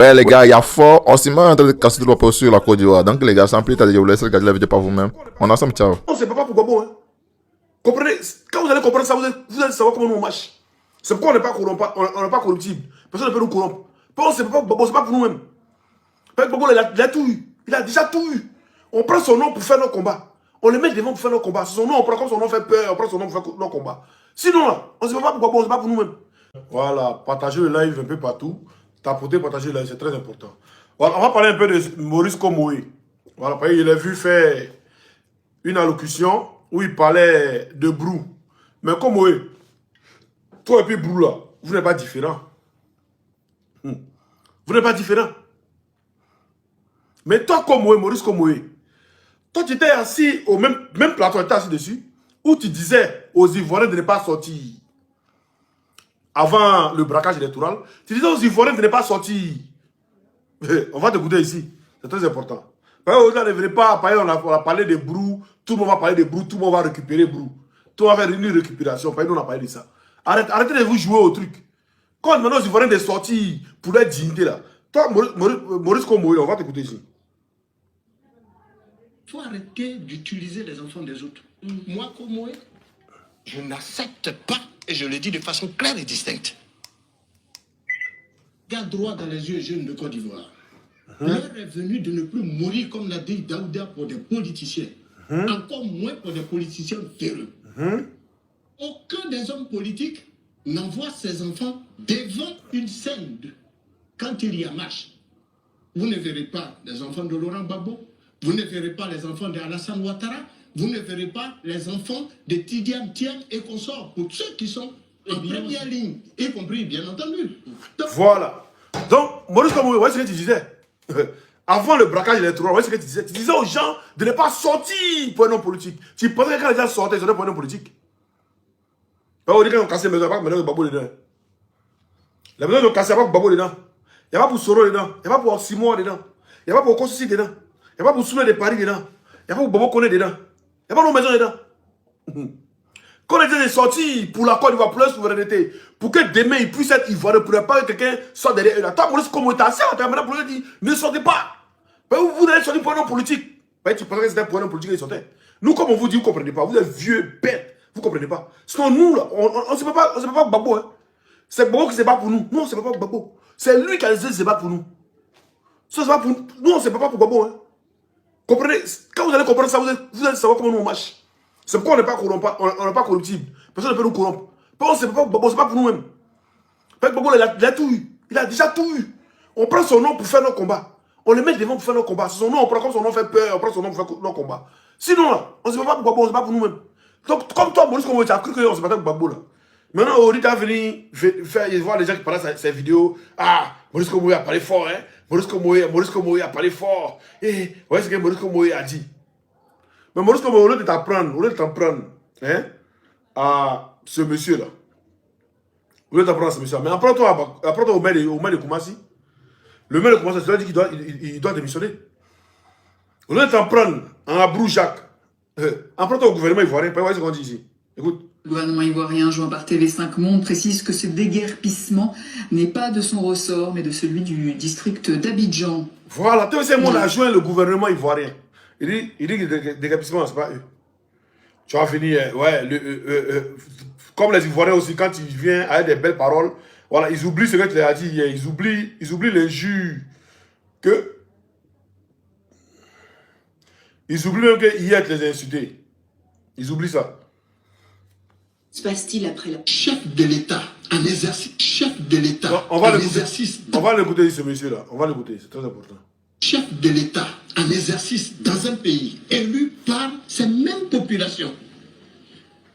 Ouais, les gars, il y a fort. On s'est en train de casser le poste sur la Côte d'Ivoire. Donc, les gars, sans plus tarder, je vous laisse regarder la vidéo par vous-même. On est ensemble, ciao. Non, c'est pas pour Gbagbo. Hein. Comprenez, quand vous allez comprendre ça, vous allez savoir comment nous on marche. C'est pourquoi on n'est pas on n'est pas corruptible. Personne ne peut nous corrompre. Parce que c'est pas Gbagbo, c'est pas pour nous-mêmes. Gbagbo, il a tout eu. Il a déjà tout eu. On prend son nom pour faire nos combats. On le met devant pour faire nos combats. Son nom, on prend comme son nom fait peur, on prend son nom pour faire nos combats. Sinon, là, on ne sait pas pour Gbagbo, c'est pas pour nous-mêmes. Voilà, partagez le live un peu partout. Tapoter, partager le live, c'est très important. Voilà, on va parler un peu de Maurice Komoé. Voilà, il a vu faire une allocution où il parlait de Brou. Mais Komoé, toi et puis Brou là, vous n'êtes pas différents. Vous n'êtes pas différents. Mais toi, Komoé, Maurice Komoé, toi tu étais assis au même plateau, tu étais assis dessus, où tu disais aux Ivoiriens de ne pas sortir. Avant le braquage électoral, tu disais aux Ivoiriens de ne pas sortir. On va t'écouter ici. C'est très important. Aujourd'hui, ne venez pas, on a parlé de Brou, tout le monde va parler de Brou, tout le monde va récupérer Brou. Tout le monde va faire une récupération. Nous, on a parlé de ça. Arrêtez de vous jouer au truc. Quand maintenant aux Ivoiriens de sortir pour leur dignité là, toi, Maurice Komoé, on va t'écouter ici. Il faut arrêter d'utiliser les enfants des autres. Moi, Komoé, je n'accepte pas, et je le dis de façon claire et distincte. Regarde droit dans les yeux jeunes de Côte d'Ivoire. L'heure est venue de ne plus mourir comme l'a dit Daouda pour des politiciens. Encore moins pour des politiciens véreux. Aucun des hommes politiques n'envoie ses enfants devant une scène quand il y a marche. Vous ne verrez pas les enfants de Laurent Gbagbo, vous ne verrez pas les enfants d'Alassane Ouattara, vous ne verrez pas les enfants de Tidiane Thiam et consorts, pour ceux qui sont en première ligne, y compris, bien entendu. Voilà. Donc, Maurice Komoé, voyez ce que tu disais. Avant le braquage électoral, voyez ce que tu disais. Tu disais aux gens de ne pas sortir pour un homme politique. Tu pensais que quand les gens sortaient, ils sortaient pour un homme politique. On dit qu'ils ont cassé la maison, il n'y a pas de Gbagbo dedans. La maison, ils ont cassé, il n'y a pas de Gbagbo dedans. Il n'y a pas pour Soro dedans. Il n'y a pas pour Simon dedans. Il n'y a pas pour Kossi dedans. Il n'y a pas pour Soulé de Paris dedans. Il n'y a pas pour Bobo Kone dedans. Il n'y a pas nos maisons dedans. Quand on était sortis pour la Côte d'Ivoire, pour leur souveraineté, pour que demain ils puissent être ivoiriens, pour ne pas que quelqu'un sorte derrière eux. Toi, Maurice Komoé, t'es assis à la maintenant pour leur dire, ne sortez pas. Vous n'allez sortir pour un homme politique. Tu pensais que c'était pour un homme politique qu'ils sortaient. Nous, comme on vous dit, vous ne comprenez pas. Vous êtes vieux, bêtes. Vous ne comprenez pas. Sinon, nous, là, on ne se peut pas Gbagbo. Hein. C'est Gbagbo qui se bat pour nous. Non, on ne se peut pas Gbagbo. C'est lui qui a décidé de se battre pour nous. Ça, pour nous. Nous, on ne se peut pas pour Gbagbo. Hein. Comprenez. Quand vous allez comprendre ça, vous allez savoir comment nous on marche. C'est pourquoi on n'est pas corruptible. Personne ne peut nous corrompre. On ne sait pas Gbagbo, ce n'est pas pour nous-mêmes. Gbagbo, il a tout eu. Il a déjà tout eu. On prend son nom pour faire nos combats. On le met devant pour faire nos combats. Son nom, on prend comme son nom fait peur, on prend son nom pour faire nos combats. Sinon, là, on ne sait pas pour Gbagbo, ce n'est pas pour nous-mêmes. Donc, comme toi, Maurice Komoé, tu as cru qu'on ne se battait pour Gbagbo, là. Maintenant, Ori t'a venu voir les gens qui parlent ces vidéos. Ah, Maurice Komoé a parlé fort, hein. Maurice Komoé a parlé fort. Et voyez ce que Maurice Komoé a dit. Mais Maurice Komoé, au lieu de t'en prendre, hein, à ce monsieur-là. Au lieu de t'en prendre à ce monsieur-là. Mais apprends-toi au maire de Koumassi. Le maire de Koumassi, c'est dit qu'il doit démissionner. Au lieu de t'en prendre à Abrou Jacques, apprends-toi au gouvernement ivoirien. Voyez ce qu'on dit ici. Écoute. Le gouvernement ivoirien, joint par TV5 Monde, précise que ce déguerpissement n'est pas de son ressort, mais de celui du district d'Abidjan. Voilà, TV5 Monde a joint le gouvernement ivoirien. Il dit que le déguerpissement, ce n'est pas eux. Tu vas venir, comme les Ivoiriens aussi, quand ils viennent avec des belles paroles, voilà, ils oublient ce que tu as dit hier. Ils oublient les jus que. Ils oublient même que hier, tu les as insultés. Ils oublient ça. Se passe-t-il après la... Chef de l'État, un exercice. Chef de l'État, on va l'écouter, ce monsieur-là. On va l'écouter, c'est très important. Chef de l'État, un exercice dans un pays élu par ces mêmes populations.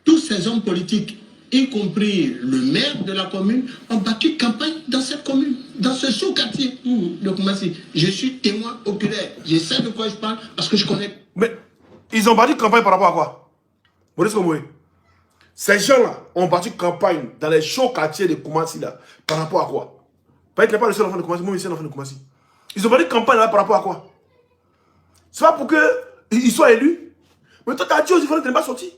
Tous ces hommes politiques, y compris le maire de la commune, ont battu campagne dans cette commune, dans ce sous-quartier de Koumassi. Je suis témoin oculaire. Je sais de quoi je parle parce que je connais. Mais ils ont battu campagne par rapport à quoi? Maurice Komoé. Ces gens-là ont battu campagne dans les chauds quartiers de Koumassi là. Par rapport à quoi? Pas être pas le seul enfant de Koumassi, moi aussi l'enfant de Koumassi. Ils ont battu campagne là par rapport à quoi? C'est pas pour qu'ils soient élus. Mais toi, tu as dit aux Ivoiriens de ne pas sortir.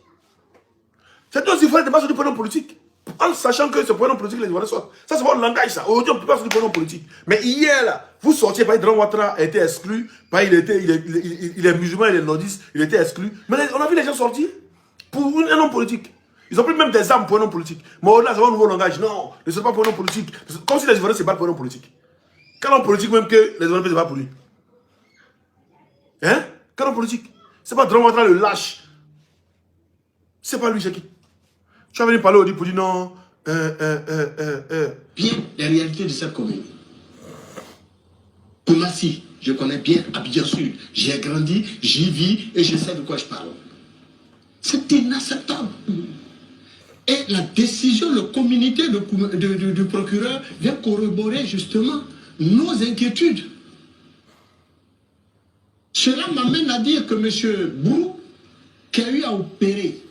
C'est toi aux Ivoiriens de ne pas sortir pour l'homme politique. En sachant que c'est pour un homme politique, les Ivoiriens sortent. Ça, c'est votre langage, ça. Aujourd'hui, on ne peut pas sortir pour un homme politique. Mais hier, là, vous sortiez, par exemple, Ouattara a été exclu. Il est musulman, il est nordiste, il était exclu. Mais on a vu les gens sortir pour un homme politique. Ils ont pris même des armes pour un homme politique. Mais au-delà, c'est un nouveau langage. Non, ne sont pas pour un homme politique. Comme si les Ivoiriens se battent pour un homme politique. Quel homme politique même que les Ivoiriens peuvent se battre pour lui? Hein? Quel homme politique? C'est pas Dran Ouattara le lâche. C'est pas lui, c'est qui? Tu vas venir parler au dit pour dire non. Bien les réalités de cette commune. Koumassi, je connais bien Abidjan Sud. J'ai grandi, j'y vis et je sais de quoi je parle. C'est inacceptable. Et la décision, le communiqué du procureur vient corroborer justement nos inquiétudes. Cela m'amène à dire que M. Brou, qui a eu à opérer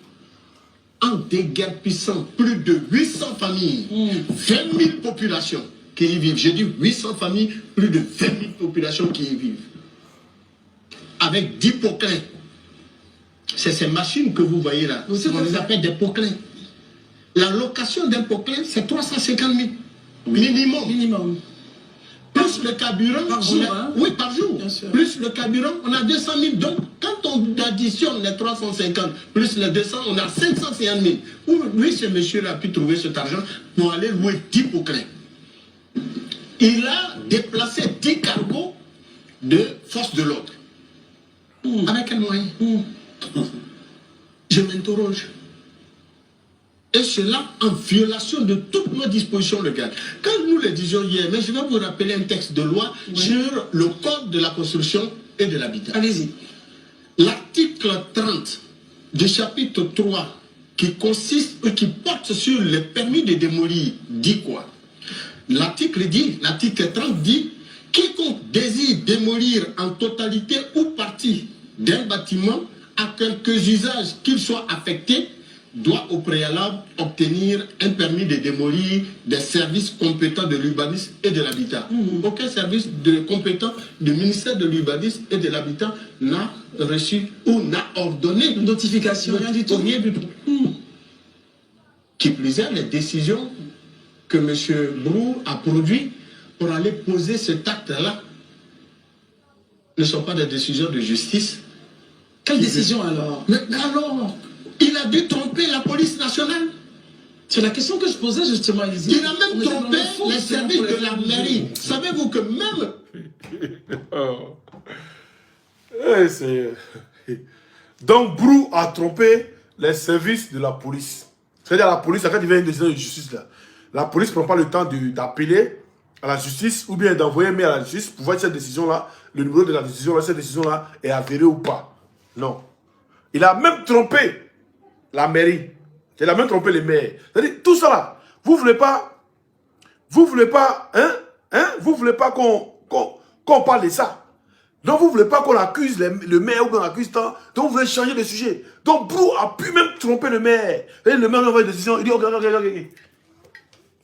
en déguerpissant plus de 800 familles, 20 000 populations qui y vivent. J'ai dit 800 familles, plus de 20 000 populations qui y vivent. Avec 10 poquelins. C'est ces machines que vous voyez là. On les appelle des poquelins. La location d'un poquelin, c'est 350 000. Minimum. Plus le carburant. Par jour, hein? Oui, par jour. Plus le carburant, on a 200 000. Donc, quand on additionne les 350 plus les 200, on a 550 000. Où lui, ce monsieur-là a pu trouver cet argent pour aller louer 10 poquelins. Il a déplacé 10 cargos de force de l'ordre. Avec quel moyen? Je m'interroge. Et cela en violation de toutes nos dispositions légales. Quand nous le disions hier, mais je vais vous rappeler un texte de loi sur le code de la construction et de l'habitat. Allez-y. L'article 30 du chapitre 3 qui porte sur le permis de démolir dit quoi? L'article 30 dit quiconque désire démolir en totalité ou partie d'un bâtiment à quelques usages qu'il soit affecté doit au préalable obtenir un permis de démolir des services compétents de l'urbanisme et de l'habitat. Aucun service compétent du ministère de l'urbanisme et de l'habitat n'a reçu ou n'a ordonné une notification, rien du tout. Rien du tout. Qui plus est, les décisions que M. Brou a produites pour aller poser cet acte-là ne sont pas des décisions de justice. Quelle décision alors? Mais alors, il a dû tromper la police nationale. C'est la question que je posais justement. Il a même trompé les services de la mairie. Savez-vous que même... Donc, Brou a trompé les services de la police. C'est-à-dire la police, quand il y a une décision de justice, là, la police ne prend pas le temps d'appeler à la justice ou bien d'envoyer un mail à la justice pour voir si cette décision-là, le numéro de la décision, cette décision-là est avérée ou pas. Non. Il a même trompé la mairie. Il a même trompé les maires. C'est-à-dire, tout ça là, vous voulez pas qu'on parle de ça. Donc, vous voulez pas qu'on accuse le maire ou qu'on accuse tant. Donc, vous voulez changer de sujet. Donc, Brou a pu même tromper le maire. Le maire envoie une décision, il dit, ok.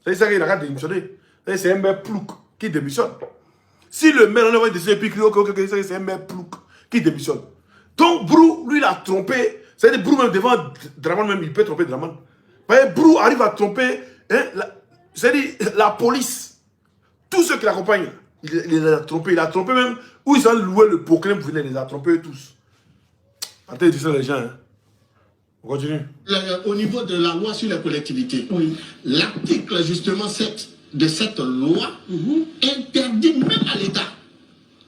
C'est ça qu'il a démissionné. C'est un maire plouc qui démissionne. Si le maire envoie une décision et puis il dit, ok, c'est un maire plouc qui démissionne. Donc, Brou, lui, il a trompé. C'est-à-dire, Brou, même devant Draman, même, il peut tromper Draman. Brou arrive à tromper, c'est-à-dire, la police. Tous ceux qui l'accompagnent, il les a trompés. Il a trompé même où ils ont loué le poker, vous venez les a trompés tous. En tête de ça, les gens. Hein. On continue. Au niveau de la loi sur les collectivités, l'article justement 7 de cette loi interdit même à l'État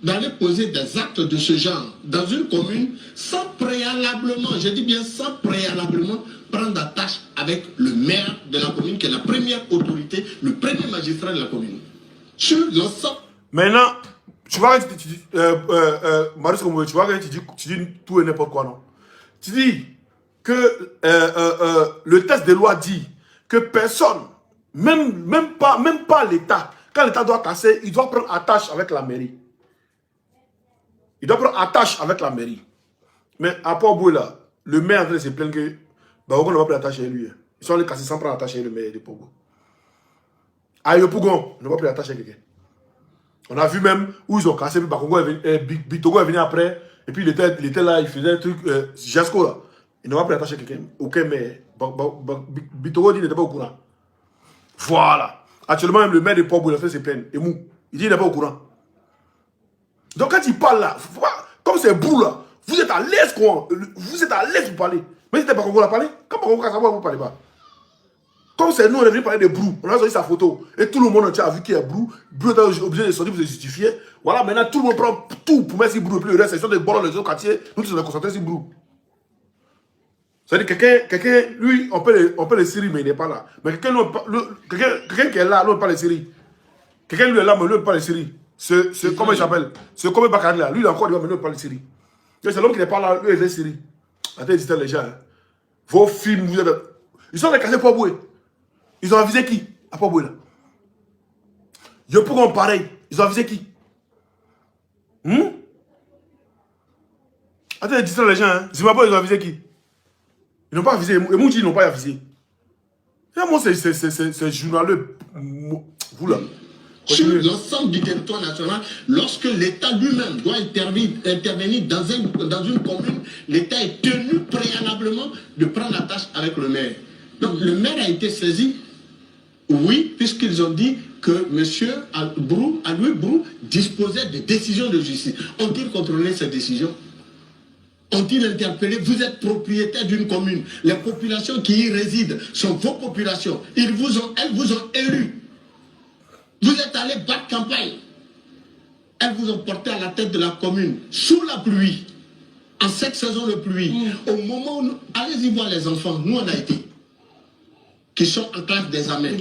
d'aller poser des actes de ce genre dans une commune sans préalablement, je dis bien sans préalablement, prendre attache avec le maire de la commune qui est la première autorité, le premier magistrat de la commune. Sur l'ensemble. Maintenant, tu vois, Marius, tu vois, tu dis tout et n'importe quoi, non? Tu dis que le texte de loi dit que personne, même pas l'État, quand l'État doit casser, il doit prendre attache avec la mairie. Il doit prendre attache avec la mairie. Mais à Port-Boué, là, le maire est en train de se plaindre que Baogo ne va plus attacher lui. Ils sont allés casser sans prendre attache avec le maire de Port-Boué. À Yopougon, ne va plus attacher quelqu'un. On a vu même où ils ont cassé, Bitogo est venu après, et puis il était là, il faisait un truc, Jasco là. Il ne va plus attacher quelqu'un, aucun maire. Bitogo dit qu'il n'était pas au courant. Voilà. Actuellement, même le maire de Port-Boué, il a fait ses peines. Et mou. Il dit qu'il n'est pas au courant. Donc quand il parle là, comme c'est Brou là, vous êtes à l'aise quoi. Vous êtes à l'aise pour parler. Mais c'était pas Congo l'a parlé. Quand Congo a savoir, vous ne parlez pas. Comme c'est nous, on est venu parler de Brou. On a sorti sa photo. Et tout le monde entier a vu qu'il y a Brou. Brou est obligé de sortir pour se justifier. Voilà, maintenant tout le monde prend tout pour mettre sur Brou. Et puis le reste, c'est des bolons, les autres quartiers. Nous, on est concentrés sur Brou. C'est-à-dire quelqu'un, lui, on peut le Syrie, mais il n'est pas là. Mais quelqu'un qui est là, lui, on peut le Syrie. Quelqu'un, lui, est là, mais lui, on peut pas le Syrie. C'est comment il s'appelle? C'est comme Bakary là. Lui, il est encore là, mais lui, on peut pas le Syrie. C'est l'homme qui n'est pas là, lui, il est Syrie. Attendez, dites les gens. Hein. Vos films, vous êtes. Ils sont cassés pour Boué. Ils ont avisé qui? À Port-Boué là. Je peux qu'on pareil. Ils ont avisé qui? Attendez, dites les gens. Hein. Zimbabwe, ils ont avisé qui? Ils n'ont pas avisé. Et Mouti, ils n'ont pas avisé. Et moi, c'est journaleux. Vous là. Sur l'ensemble du territoire national, lorsque l'État lui-même doit intervenir dans une commune, l'État est tenu préalablement de prendre la tâche avec le maire. Donc le maire a été saisi, oui, puisqu'ils ont dit que M. Aloui Brou disposait de décisions de justice. Ont-ils contrôlé ces décisions? Ont-ils interpellé? Vous êtes propriétaire d'une commune. Les populations qui y résident sont vos populations. Elles vous ont élus. Vous êtes allé battre campagne. Elles vous ont porté à la tête de la commune, sous la pluie, en cette saison de pluie. Au moment où allez-y voir les enfants, nous on a été, qui sont en classe d'examen.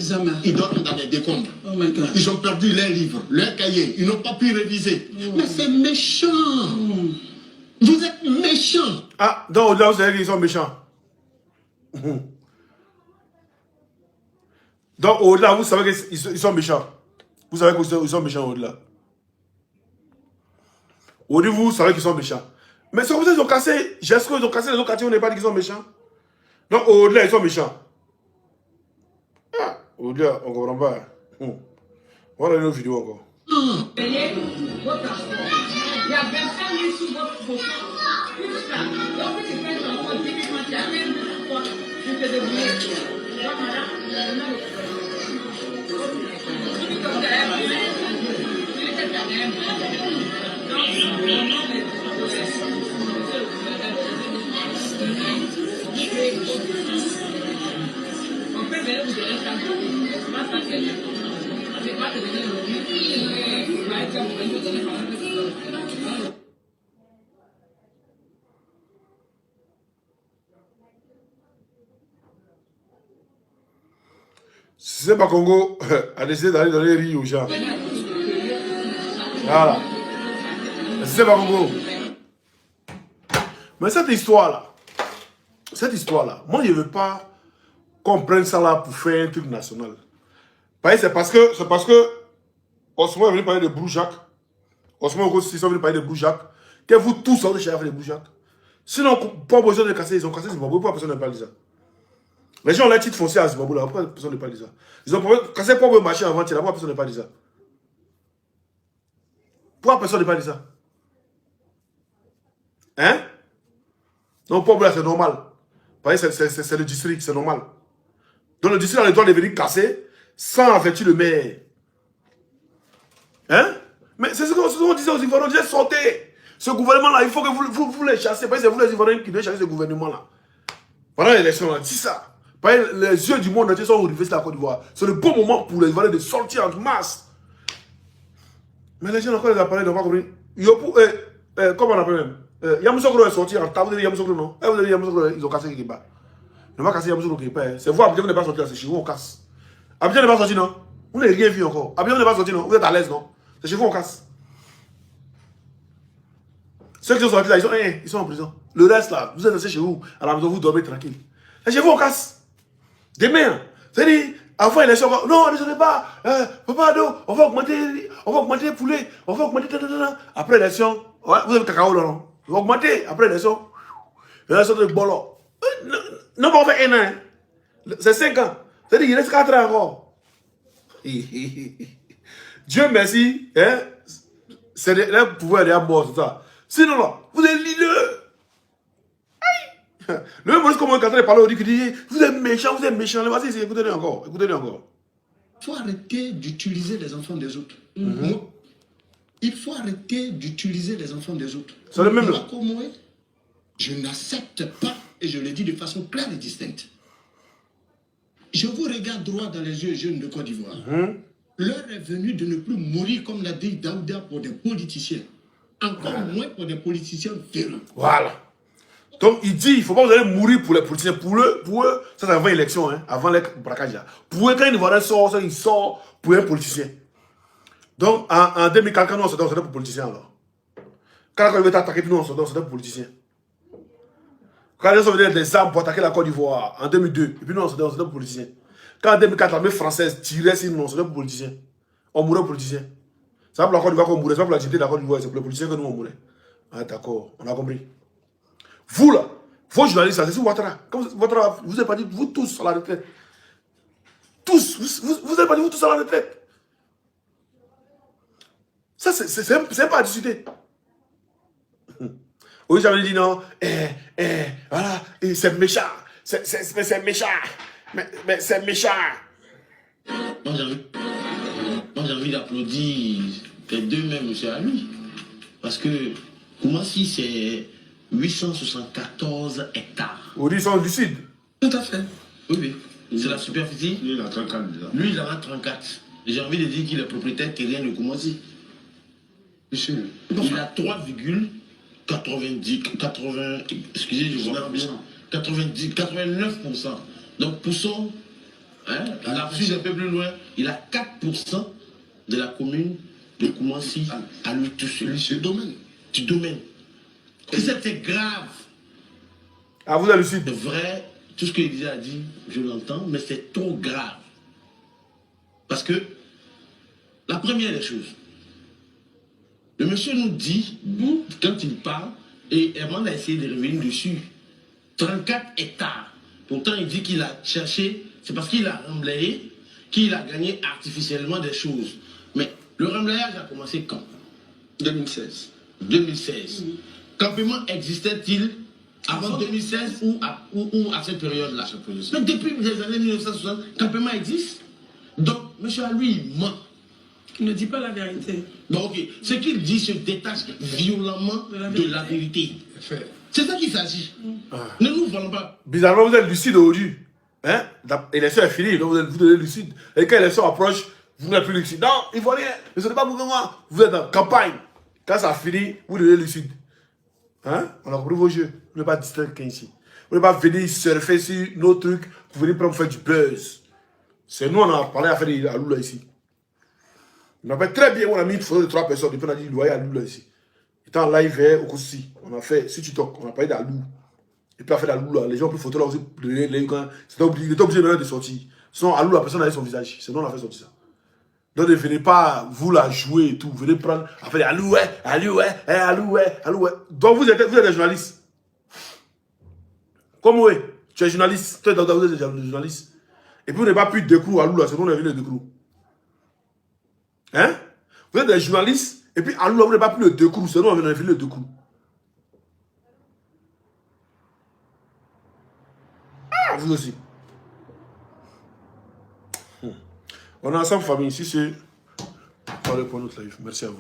Ils dorment dans les décombres. Oh my God. Ils ont perdu leurs livres, leurs cahiers. Ils n'ont pas pu réviser. Mais c'est méchant. Vous êtes méchants. Ah, donc au-delà, vous savez qu'ils sont méchants. Donc au-delà, vous savez qu'ils sont méchants. Vous savez qu'ils sont méchants au-delà. Au-delà, vous savez qu'ils sont méchants. Mais c'est comme ça qu'ils ont cassé. J'espère qu'ils ont cassé les autres quartiers, on n'est pas dit qu'ils sont méchants. Donc au-delà, ils sont méchants. Ah, au-delà, on ne comprend pas. On va regarder nos vidéos encore. Payez vos transports. Il y a 25 000 sur votre photo. Tout ça. Donc, si tu fais ton compte, typiquement, tu as fait une fois, tu te débrouilles. Donc, madame, on peut venir vous donner ça. C'est pas ça que c'est pas de venir vous va être vous venir vous donner ça. Si c'est pas Congo, a décidé d'aller donner riz aux gens. Voilà. Si c'est pas Congo. Mais cette histoire-là, moi je ne veux pas qu'on prenne ça là pour faire un truc national. C'est parce que Osman est venu parler de Brou-Jacques. Osman est venu parler de Brou-Jacques. Que vous tous sortez chez de Brou-Jacques. Sinon, pas besoin de casser, ils ont cassé Zimbabwe. Pourquoi personne ne parle de ça? Les gens ont les titres fonciers à Zimbabwe, là, pourquoi personne ne parle de ça? Ils ont cassé pas le marché avant, pourquoi personne ne parle de ça? Pourquoi personne ne parle de ça? Hein? Donc, pour là, c'est normal. C'est le district, c'est normal. Donc, le district a le droit de venir casser sans avertir le maire. Hein? Mais c'est ce qu'on disait aux Ivoiriens, on disait sortez. Ce gouvernement-là, il faut que vous les chassez. Parce que c'est vous les Ivoiriens qui devez chasser ce gouvernement-là. Pendant l'élection, on a dit ça. Les yeux du monde entier sont rivés sur la Côte d'Ivoire. C'est le bon moment pour les Ivoiriens de sortir en masse. Mais les gens, encore les appareils, ils n'ont pas compris. Comment on appelle même? Yamoussoukro est sorti en table. Vous avez dit Yamoussoukro, non? Vous avez dit Yamoussoukro, ils ont cassé quelque part. Ils n'ont pas cassé Yamoussoukro quelque part. C'est vous, Abidjan n'est pas sorti, c'est chez vous, on casse. Abidjan n'est pas sorti, non? Vous n'avez rien vu encore. Abidjan n'est pas sorti, non? Vous êtes à l'aise, non? C'est chez vous, on casse. Ceux qui sont sortis là, ils sont en prison. Le reste là, vous êtes restés chez vous, à la maison, vous dormez tranquille. C'est chez vous, on casse. Demain, c'est-à-dire, avant l'élection, non, ne savez pas, papa, non, on va augmenter les poulets, on va augmenter, après l'élection, ouais, vous avez cacao là, non? On va augmenter, après l'élection, l'élection de Bolo. Non, on va faire 1 an, hein. C'est 5 ans. C'est-à-dire, il reste 4 ans encore. Dieu merci, hein, c'est le pouvoir de la mort, tout ça. Sinon, là, vous êtes leader. Le même Maurice, comment quand il parle, il dit, vous êtes méchant, vas-y, écoutez-le encore, faut arrêter d'utiliser les enfants des autres. Moi, il faut arrêter d'utiliser les enfants des autres. C'est le même là. Moi, comme moi, je n'accepte pas, et je le dis de façon claire et distincte. Je vous regarde droit dans les yeux, jeunes de Côte d'Ivoire. L'heure est venue de ne plus mourir comme l'a dit Daouda pour des politiciens. Encore moins pour des politiciens véreux. Voilà. Donc il dit, il ne faut pas vous allez mourir pour les politiciens. Pour eux, ça c'est avant l'élection, hein, avant les braquages. Pour eux, quand ils Ivoirien sort, il sort pour un politicien. Donc en 2004, quand nous on se donne, c'était pour politiciens alors. Quand ils veulent attaquer, nous on se donne, c'était pour politiciens. Quand ils ont donné des armes pour attaquer la Côte d'Ivoire en 2002, et puis nous on se donne, c'était pour politiciens. Quand en 2004, l'armée française tirait sur nous, on se donne pour politiciens. On mourait pour politiciens. C'est pas pour la Côte d'Ivoire qu'on mourait, c'est pas pour la dignité de la Côte d'Ivoire, c'est pour les politiciens que nous on mourait. Ah d'accord, on a compris. Vous là, vos journalistes, c'est sur Ouattara. Comme Ouattara, vous n'avez pas dit, vous tous à la retraite. Tous, vous n'avez pas dit, vous tous à la retraite. Ça, c'est pas à discuter. Oui, j'avais dit non, voilà, c'est méchant. C'est méchant. Mais c'est méchant. Moi, j'ai envie d'applaudir les deux mêmes, M. Ami. Parce que, comment si c'est 874 hectares. Oui, ils sont lucides. Tout à fait. Oui. C'est la superficie. Lui, il a 34 déjà. Lui, il en a 34. J'ai envie de dire qu'il est propriétaire terrien de Koumassi. Monsieur, Il a 3,90, excusez, je vois pas bien. 89%. Donc, pour son, là-dessus, un peu plus loin, il a 4% de la commune de Koumassi à lui tout seul. ce domaine. Du domaine. Et c'était grave. Ah, vous êtes lucide. C'est vrai, tout ce que Élysée a dit, je l'entends, mais c'est trop grave. Parce que, la première des choses, le monsieur nous dit, quand il parle, et Herman a essayé de revenir dessus, 34 hectares. Pourtant, il dit qu'il a cherché, c'est parce qu'il a remblayé, qu'il a gagné artificiellement des choses. Mais le remblayage a commencé quand? 2016. 2016. Campement existait-il avant 2016 ou à cette période-là? Mais depuis les années 1960, campement existe. Donc, monsieur Alui, il ment. Il ne dit pas la vérité. Bon, ok. Ce qu'il dit se détache violemment de la vérité. C'est ça qu'il s'agit. Ne nous volons pas. Bizarrement, vous êtes lucide aujourd'hui. Hein? L'élection est finie, donc vous êtes lucide. Et quand l'élection approche, vous n'êtes plus lucide. Non, il faut rien. Mais ce n'est pas pour moi. Vous êtes en campagne. Quand ça finit, vous devenez lucide. Hein? On a compris vos jeux. Vous n'êtes pas distinct qu'ici. Vous n'êtes pas venir surfer sur nos trucs pour venir prendre faire du buzz. C'est nous, on a parlé à faire des Aloula ici. On a fait très bien, on a mis une photo de 3 personnes, depuis on a dit loyer à Aloula ici. Il était en live au Koussi. On a fait, si tu toques, on a parlé d'Alou. Et puis on a fait d'Aloula. Les gens ont pris photo là aussi. Il était obligé de sortir. Sinon, Alou, la personne avait son visage. Sinon, on a fait sortir ça. Donc ne venez pas vous la jouer et tout. Venez prendre, après Alou, Alou, Alou, Alou. Donc vous êtes des journalistes. Comme oui, tu es journaliste. Toi, vous êtes des journalistes. Et puis vous n'avez pas pu décrou Alou là, sinon on est venu le décrou. Hein? Vous êtes des journalistes. Et puis Alou là, vous n'avez pas pu le décrou, sinon on est venu le décrou. Ah, vous aussi. On est ensemble, famille. Si c'est, parlez pour notre live. Merci à vous.